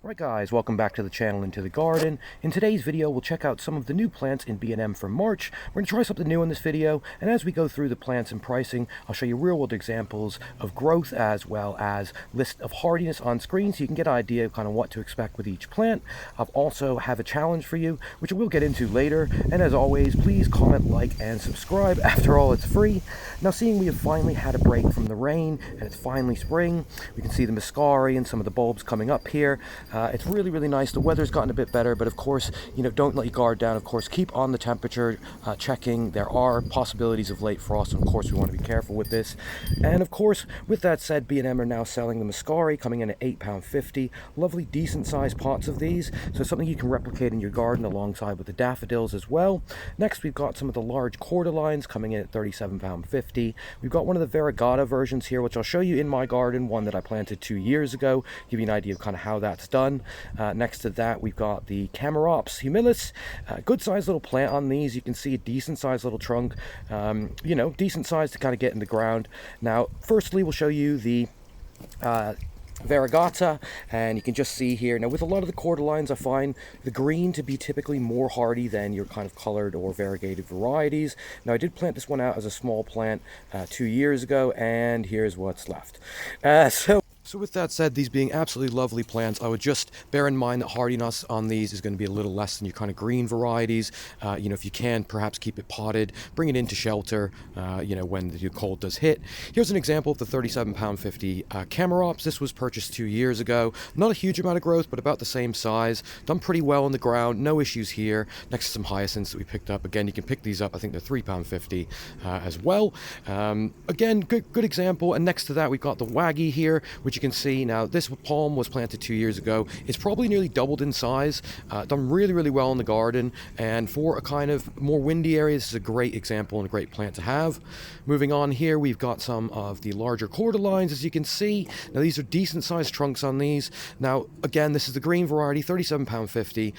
Right guys, welcome back to the channel and to the garden. In today's video, we'll check out some of the new plants in B&M for March. We're going to try something new in this video, and as we go through the plants and pricing, I'll show you real-world examples of growth as well as list of hardiness on screen so you can get an idea of kind of what to expect with each plant. I'll also have a challenge for you, which we'll get into later, and as always, please comment, like, and subscribe. After all, it's free. Now, seeing we have finally had a break from the rain, and it's finally spring, we can see the muscari and some of the bulbs coming up here. It's really nice. The weather's gotten a bit better, but of course, don't let your guard down. Of course, keep on the temperature checking. There are possibilities of late frost, and of course, we want to be careful with this. And of course, with that said, B&M are now selling the muscari, coming in at £8.50. Lovely, decent-sized pots of these, so something you can replicate in your garden alongside with the daffodils as well. Next, we've got some of the large cordylines coming in at £37.50. We've got one of the variegata versions here, which I'll show you in my garden, one that I planted 2 years ago, give you an idea of kind of how that's done. Next to that, we've got the Camerops humilis. Good sized little plant on these. You can see a decent sized little trunk, decent size to kind of get in the ground. Now, firstly, we'll show you the variegata, and you can just see here now with a lot of the cordylines, I find the green to be typically more hardy than your kind of colored or variegated varieties. Now, I did plant this one out as a small plant 2 years ago, and here's what's left. So with that said, these being absolutely lovely plants, I would just bear in mind that hardiness on these is going to be a little less than your kind of green varieties. If you can, perhaps keep it potted, bring it into shelter, when the cold does hit. Here's an example of the £37.50 Camerops. This was purchased 2 years ago. Not a huge amount of growth, but about the same size. Done pretty well in the ground. No issues here. Next to some hyacinths that we picked up. Again, you can pick these up. I think they're £3.50 as well. Again, good example. And next to that, we've got the waggy here, which you can see now. This palm was planted 2 years ago. It's probably nearly doubled in size. Done really well in the garden, and for a kind of more windy area, this is a great example and a great plant to have. Moving on here, we've got some of the larger cordylines, as you can see. Now, these are decent sized trunks on these. Now, again, this is the green variety, £37.50.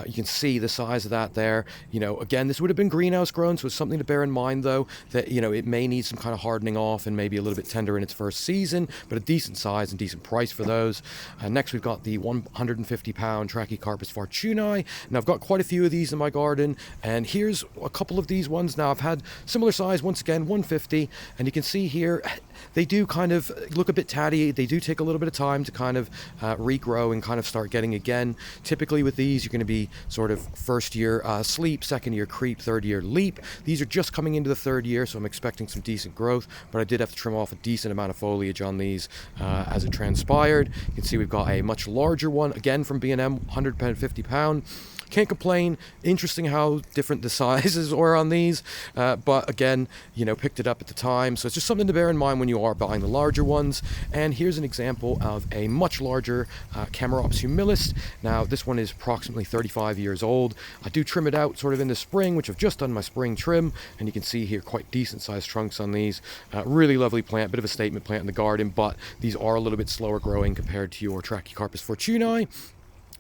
You can see the size of that there. Again, this would have been greenhouse grown, so it's something to bear in mind, though, that it may need some kind of hardening off and maybe a little bit tender in its first season, but a decent size and decent price for those. Next, we've got the 150-pound Trachycarpus fortunei. Now, I've got quite a few of these in my garden, and here's a couple of these ones. Now, I've had similar size, once again, 150, and you can see here, they do kind of look a bit tatty. They do take a little bit of time to kind of regrow and kind of start getting again. Typically with these, you're going to be sort of first year sleep, second year creep, third year leap. These are just coming into the third year, so I'm expecting some decent growth, but I did have to trim off a decent amount of foliage on these as it transpired. You can see we've got a much larger one, again from B&M, 150 pound. Can't complain. Interesting how different the sizes were on these, but again, picked it up at the time, so it's just something to bear in mind when you are buying the larger ones. And here's an example of a much larger Camerops humilis. Now, this one is approximately 35 years old. I do trim it out sort of in the spring, which I've just done my spring trim, and you can see here quite decent sized trunks on these. Really lovely plant, bit of a statement plant in the garden, but these are a little bit slower growing compared to your Trachycarpus fortunei.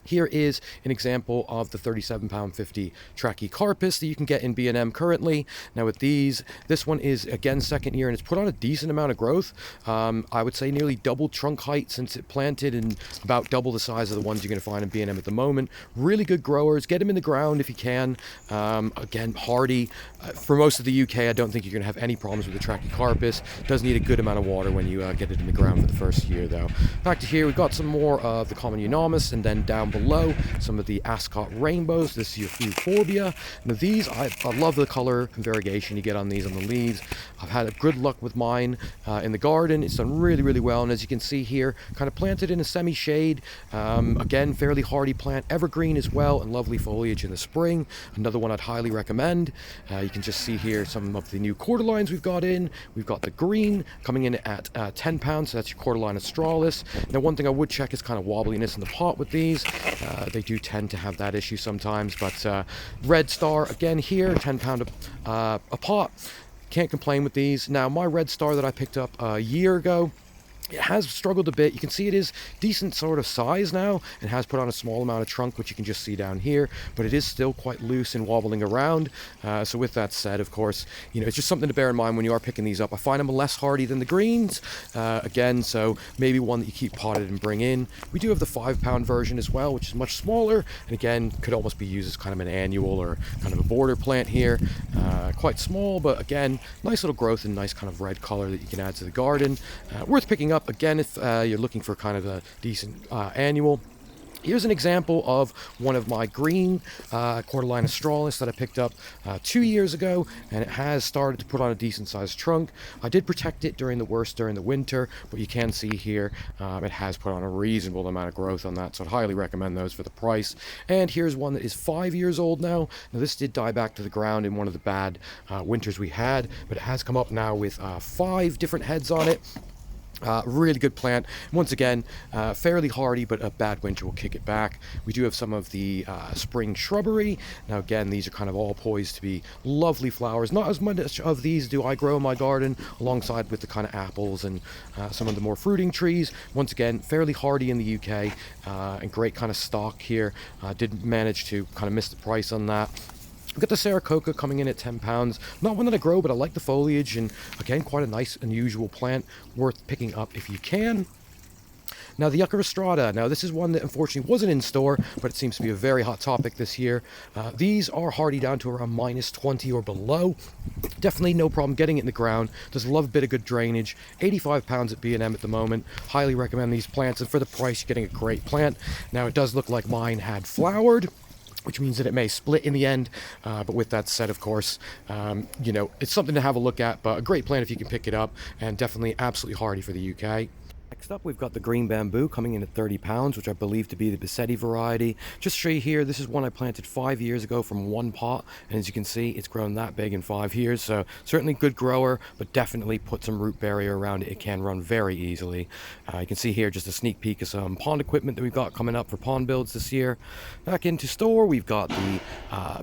Here is an example of the £37.50 Trachycarpus that you can get in B&M currently. Now with these, this one is again second year, and it's put on a decent amount of growth. I would say nearly double trunk height since it planted, and about double the size of the ones you're going to find in B&M at the moment. Really good growers. Get them in the ground if you can. Again, hardy. For most of the UK, I don't think you're going to have any problems with the Trachycarpus. It does need a good amount of water when you get it in the ground for the first year, though. Back to here, we've got some more of the common euonymus, and then down below, some of the ascot rainbows. This is your euphorbia. Now these, I love the color and variegation you get on these on the leaves. I've had a good luck with mine in the garden. It's done really well, and as you can see here, kind of planted in a semi-shade. Again, fairly hardy plant, evergreen as well, and lovely foliage in the spring. Another one I'd highly recommend. You can just see here some of the new cordylines we've got in. We've got the green coming in at £10, so that's your cordyline australis. Now, one thing I would check is kind of wobbliness in the pot with these. They do tend to have that issue sometimes, but red star again here, £10 a pot. Can't complain with these. Now, my red star that I picked up a year ago, It has struggled a bit. You can see it is decent sort of size now and has put on a small amount of trunk, which you can just see down here, but it is still quite loose and wobbling around. So with that said, of course, it's just something to bear in mind when you are picking these up. I find them less hardy than the greens, again, so maybe one that you keep potted and bring in. We do have the 5-pound version as well, which is much smaller, and again, could almost be used as kind of an annual or kind of a border plant here. Quite small, but again, nice little growth and nice kind of red color that you can add to the garden. Worth picking up. Again, if you're looking for kind of a decent annual. Here's an example of one of my green Cordyline australis that I picked up 2 years ago, and it has started to put on a decent sized trunk. I did protect it during the winter, but you can see here it has put on a reasonable amount of growth on that, so I'd highly recommend those for the price. And here's one that is 5 years old now. Now this did die back to the ground in one of the bad winters we had, but it has come up now with 5 different heads on it. Really good plant. Once again, fairly hardy, but a bad winter will kick it back. We do have some of the spring shrubbery. Now again, these are kind of all poised to be lovely flowers. Not as much of these do I grow in my garden, alongside with the kind of apples and some of the more fruiting trees. Once again, fairly hardy in the UK, and great kind of stock here. Did manage to kind of miss the price on that. We've got the Saratoga coming in at £10. Not one that I grow, but I like the foliage, and again, quite a nice, unusual plant, worth picking up if you can. Now the Yucca Rostrata. Now this is one that unfortunately wasn't in store, but it seems to be a very hot topic this year. These are hardy down to around -20 or below. Definitely no problem getting it in the ground. Does love a bit of good drainage. £85 at B&M at the moment. Highly recommend these plants, and for the price, you're getting a great plant. Now it does look like mine had flowered, which means that it may split in the end, but with that said, of course, it's something to have a look at, but a great plant if you can pick it up, and definitely absolutely hardy for the UK. Next up, we've got the green bamboo coming in at £30, which I believe to be the Bissetti variety. Just to show you here, this is one I planted 5 years ago from one pot, and as you can see, it's grown that big in 5 years, so certainly good grower, but definitely put some root barrier around it. It can run very easily. You can see here just a sneak peek of some pond equipment that we've got coming up for pond builds this year. Back into store, we've got the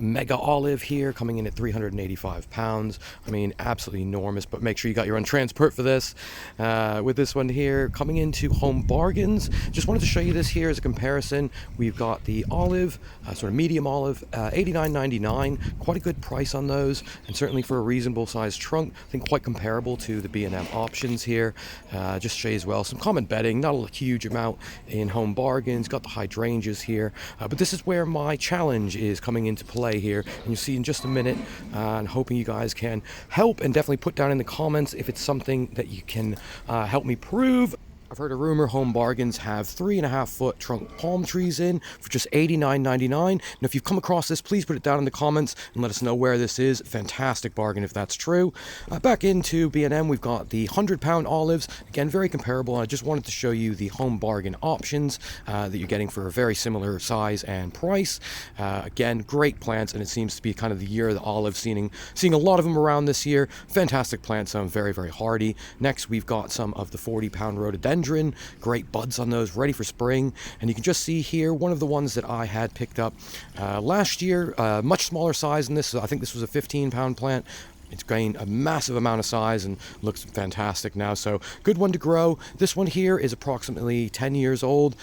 Mega Olive here coming in at £385. I mean, absolutely enormous, but make sure you got your own transport for this. With this one here, coming into Home Bargains, just wanted to show you this here as a comparison. We've got the olive, sort of medium olive, $89.99, quite a good price on those, and certainly for a reasonable sized trunk, I think quite comparable to the B&M options here. Just to show you as well, some common bedding, not a huge amount in Home Bargains, got the hydrangeas here, but this is where my challenge is coming into play here, and you'll see in just a minute, and hoping you guys can help, and definitely put down in the comments if it's something that you can help me prove. I've heard a rumor Home Bargains have 3.5-foot trunk palm trees in for just $89.99. And if you've come across this, please put it down in the comments and let us know where this is. Fantastic bargain if that's true. Back into B&M, we've got the 100-pound olives. Again, very comparable. And I just wanted to show you the Home Bargain options that you're getting for a very similar size and price. Again, great plants, and it seems to be kind of the year of the olive, seeing a lot of them around this year. Fantastic plants, some very, very hardy. Next, we've got some of the 40-pound rhododendron. Great buds on those, ready for spring. And you can just see here one of the ones that I had picked up last year, much smaller size than this. I think this was a 15-pound plant. It's gained a massive amount of size and looks fantastic now, so good one to grow. This one here is approximately 10 years old,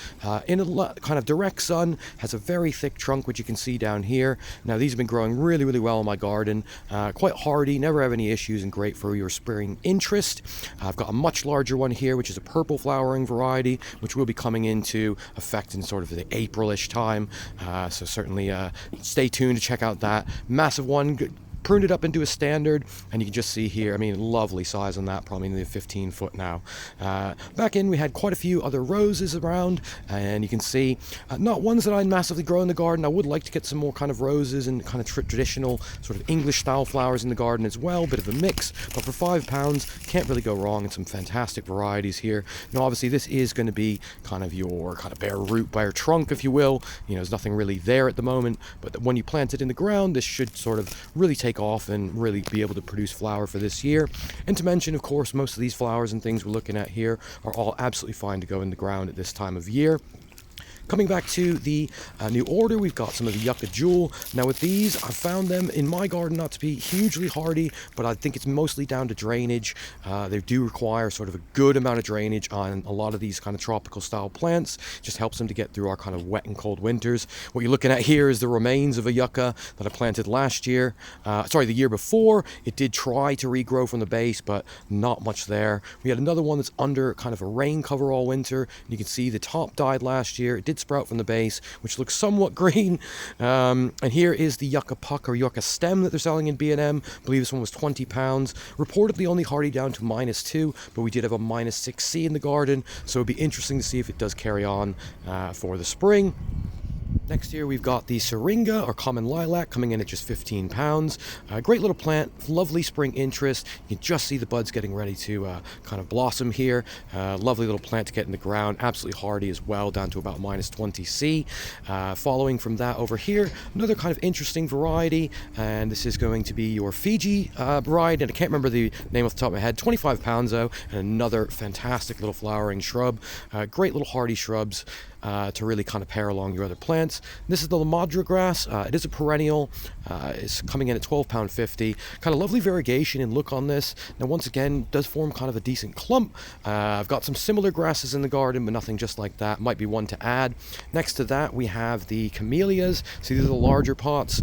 in a kind of direct sun, has a very thick trunk, which you can see down here. Now these have been growing really, really well in my garden, quite hardy, never have any issues, and great for your spring interest. I've got a much larger one here, which is a purple flowering variety, which will be coming into effect in sort of the April-ish time, so certainly stay tuned to check out that. Massive one, pruned it up into a standard, and you can just see here, I mean, lovely size on that, probably nearly 15 foot now. Back in, we had quite a few other roses around, and you can see not ones that I massively grow in the garden. I would like to get some more kind of roses and kind of traditional sort of English style flowers in the garden as well, bit of a mix, but for £5 can't really go wrong, and some fantastic varieties here. Now obviously this is going to be kind of your kind of bare root, bare trunk, if you will. There's nothing really there at the moment, but when you plant it in the ground, this should sort of really take off and really be able to produce flower for this year. And to mention, of course, most of these flowers and things we're looking at here are all absolutely fine to go in the ground at this time of year. Coming back to the new order, we've got some of the Yucca Jewel. Now with these, I found them in my garden not to be hugely hardy, but I think it's mostly down to drainage. They do require sort of a good amount of drainage on a lot of these kind of tropical style plants. Just helps them to get through our kind of wet and cold winters. What you're looking at here is the remains of a yucca that I planted last year. The year before. It did try to regrow from the base, but not much there. We had another one that's under kind of a rain cover all winter. You can see the top died last year. It did sprout from the base, which looks somewhat green. And here is the yucca puck or yucca stem that they're selling in B&M. I believe this one was £20. Reportedly only hardy down to -2, but we did have a -6C in the garden, so it'd be interesting to see if it does carry on for the spring. Next here we've got the syringa or common lilac coming in at just £15. Great little plant, lovely spring interest. You can just see the buds getting ready to kind of blossom here. Lovely little plant to get in the ground, absolutely hardy as well, down to about -20C. Following from that over here, another kind of interesting variety, and this is going to be your Fiji variety, and I can't remember the name off the top of my head. £25 though, and another fantastic little flowering shrub. Great little hardy shrubs to really kind of pair along your other plants. This is the Lamadra grass. It is a perennial. It's coming in at £12.50. Kind of lovely variegation in look on this. Now once again, does form kind of a decent clump. I've got some similar grasses in the garden, but nothing just like that. Might be one to add. Next to that, we have the camellias. So these are the larger pots.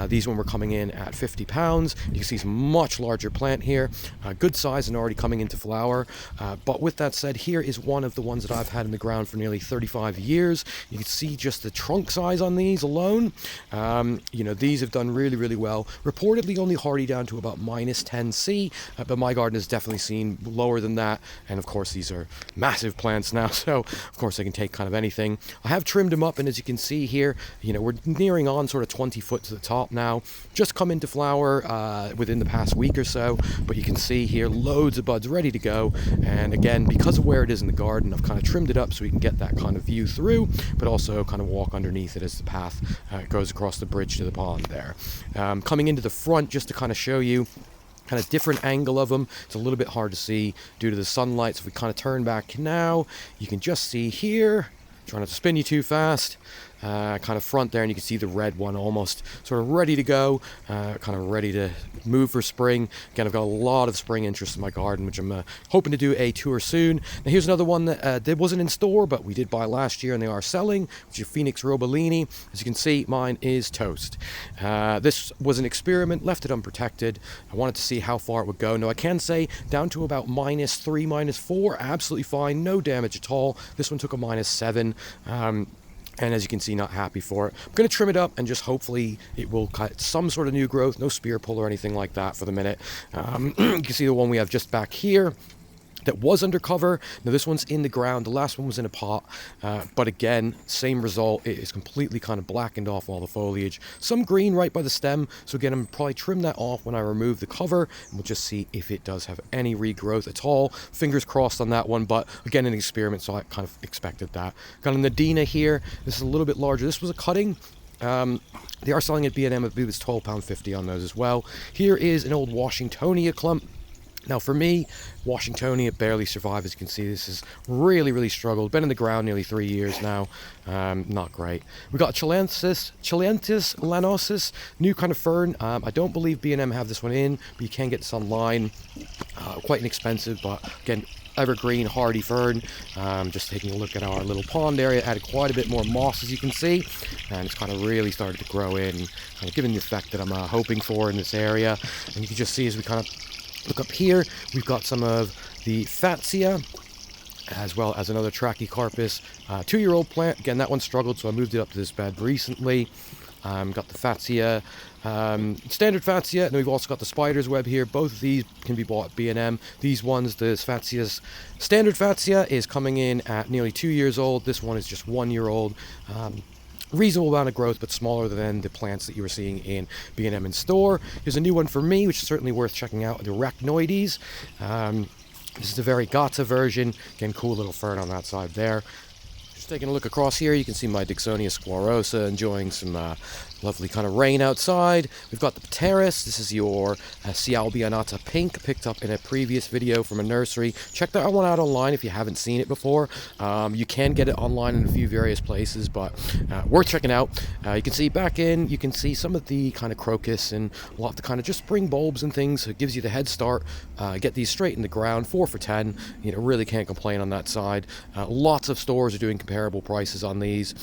These one were coming in at £50. You can see some much larger plant here. Good size and already coming into flower. But with that said, here is one of the ones that I've had in the ground for nearly 35 years. You can see just the trunk size on these alone. These have done really well. Reportedly only hardy down to about -10C, but my garden has definitely seen lower than that. And of course, these are massive plants now, so of course they can take kind of anything. I have trimmed them up, and as you can see here, we're nearing on sort of 20 foot to the top now. Just come into flower within the past week or so, but you can see here loads of buds ready to go. And again, because of where it is in the garden, I've kind of trimmed it up so we can get that kind of view through, but also kind of walk underneath it as the path goes across the bridge to the pond there. Coming into the front, just to kind of show you kind of different angle of them. It's a little bit hard to see due to the sunlight, so if we kind of turn back now, you can just see here, try not to spin you too fast, kind of front there, and you can see the red one almost sort of ready to go, kind of ready to move for spring. Again, I've got a lot of spring interest in my garden, which I'm hoping to do a tour soon. Now here's another one that wasn't in store, but we did buy last year and they are selling, which is Phoenix Robolini. As you can see, mine is toast. This was an experiment, left it unprotected. I wanted to see how far it would go. Now I can say down to about -3, -4, absolutely fine, no damage at all. This one took a -7. And as you can see, not happy for it. I'm going to trim it up and just hopefully it will cut some sort of new growth. No spear pull or anything like that for the minute. You can see the one we have just back here that was undercover. Now this one's in the ground. The last one was in a pot, but again, same result. It is completely kind of blackened off all the foliage. Some green right by the stem, so again, I'm probably trim that off when I remove the cover, and we'll just see if it does have any regrowth at all. Fingers crossed on that one, but again, an experiment, so I kind of expected that. Got a Nadina here. This is a little bit larger. This was a cutting. They are selling at B&M. I believe it's £12.50 on those as well. Here is an old Washingtonia clump. Now for me, Washingtonia barely survived. As you can see, this has really struggled. Been in the ground nearly 3 years now. Not great. We got Chilentis lanosus, new kind of fern. I don't believe B&M have this one in, but you can get this online. Quite inexpensive, but again, evergreen hardy fern. Just taking a look at our little pond area, added quite a bit more moss, as you can see, and it's kind of really started to grow in, kind of giving the effect that I'm hoping for in this area. And you can just see as we kind of look up here, we've got some of the Fatsia, as well as another Trachycarpus, 2-year-old plant. Again, that one struggled, so I moved it up to this bed recently. Got the Fatsia, standard Fatsia, and then we've also got the spider's web here. Both of these can be bought at B&M. These ones, the Fatsia's standard Fatsia is coming in at nearly 2 years old. This one is just 1 year old. Reasonable amount of growth, but smaller than the plants that you were seeing in B&M in store. Here's a new one for me, which is certainly worth checking out, the Arachnoides. This is the varigata version. Again, cool little fern on that side there. Just Taking a look across here, you can see my Dixonia squarosa enjoying some lovely kind of rain outside. We've got the Pteris. This is your Cialbianata pink, picked up in a previous video from a nursery. Check that one out online if you haven't seen it before. You can get it online in a few various places, but worth checking out. You can see back in, you can see some of the kind of crocus and a lot of the kind of just spring bulbs and things. So it gives you the head start. Get these straight in the ground, 4 for 10. You know, really can't complain on that side. Lots of stores are doing comparable prices on these.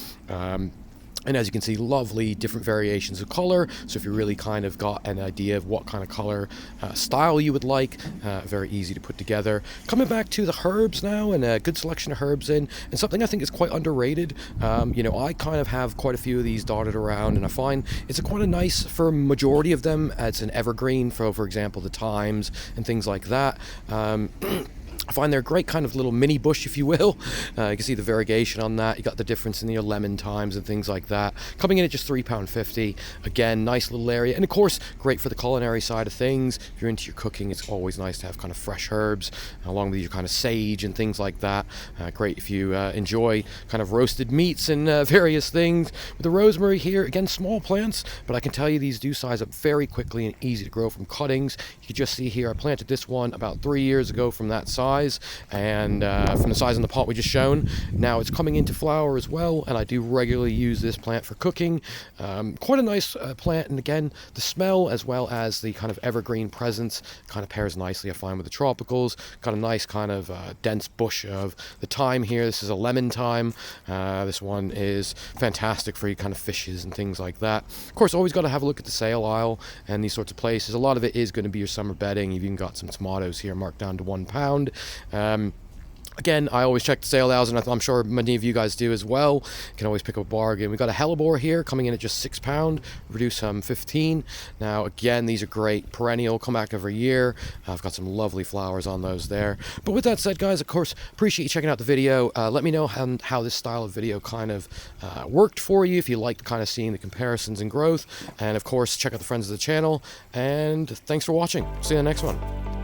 And as you can see, lovely different variations of color. So if you really kind of got an idea of what kind of color style you would like, very easy to put together. Coming back to the herbs now, and a good selection of herbs in, and something I think is quite underrated. You know, I kind of have quite a few of these dotted around, and I find it's quite a nice, for a majority of them, it's an evergreen, for example, the thymes and things like that. I find they're a great kind of little mini bush, if you will. You can see the variegation on that. You got the difference in your lemon thymes and things like that. Coming in at just £3.50. Again, nice little area. And of course, great for the culinary side of things. If you're into your cooking, it's always nice to have kind of fresh herbs, along with your kind of sage and things like that. Great if you enjoy kind of roasted meats and various things. With the rosemary here, again, small plants, but I can tell you these do size up very quickly and easy to grow from cuttings. You can just see here, I planted this one about 3 years ago from that size. And from the size in the pot we just shown. Now it's coming into flower as well, and I do regularly use this plant for cooking. Quite a nice plant, and again, the smell as well as the kind of evergreen presence kind of pairs nicely, I find, with the tropicals. Got a nice kind of dense bush of the thyme here. This is a lemon thyme. This one is fantastic for your kind of fishes and things like that. Of course, always got to have a look at the sale aisle and these sorts of places. A lot of it is going to be your summer bedding. You've even got some tomatoes here marked down to £1. Again, I always check the sale aisles, and I'm sure many of you guys do as well. You can always pick up a bargain. We've got a hellebore here coming in at just £6, reduced 15. Now, again, these are great, perennial, come back every year. I've got some lovely flowers on those there. But with that said, guys, of course, appreciate you checking out the video. Let me know how this style of video kind of worked for you, if you liked kind of seeing the comparisons and growth. And of course, check out the friends of the channel. And thanks for watching. See you in the next one.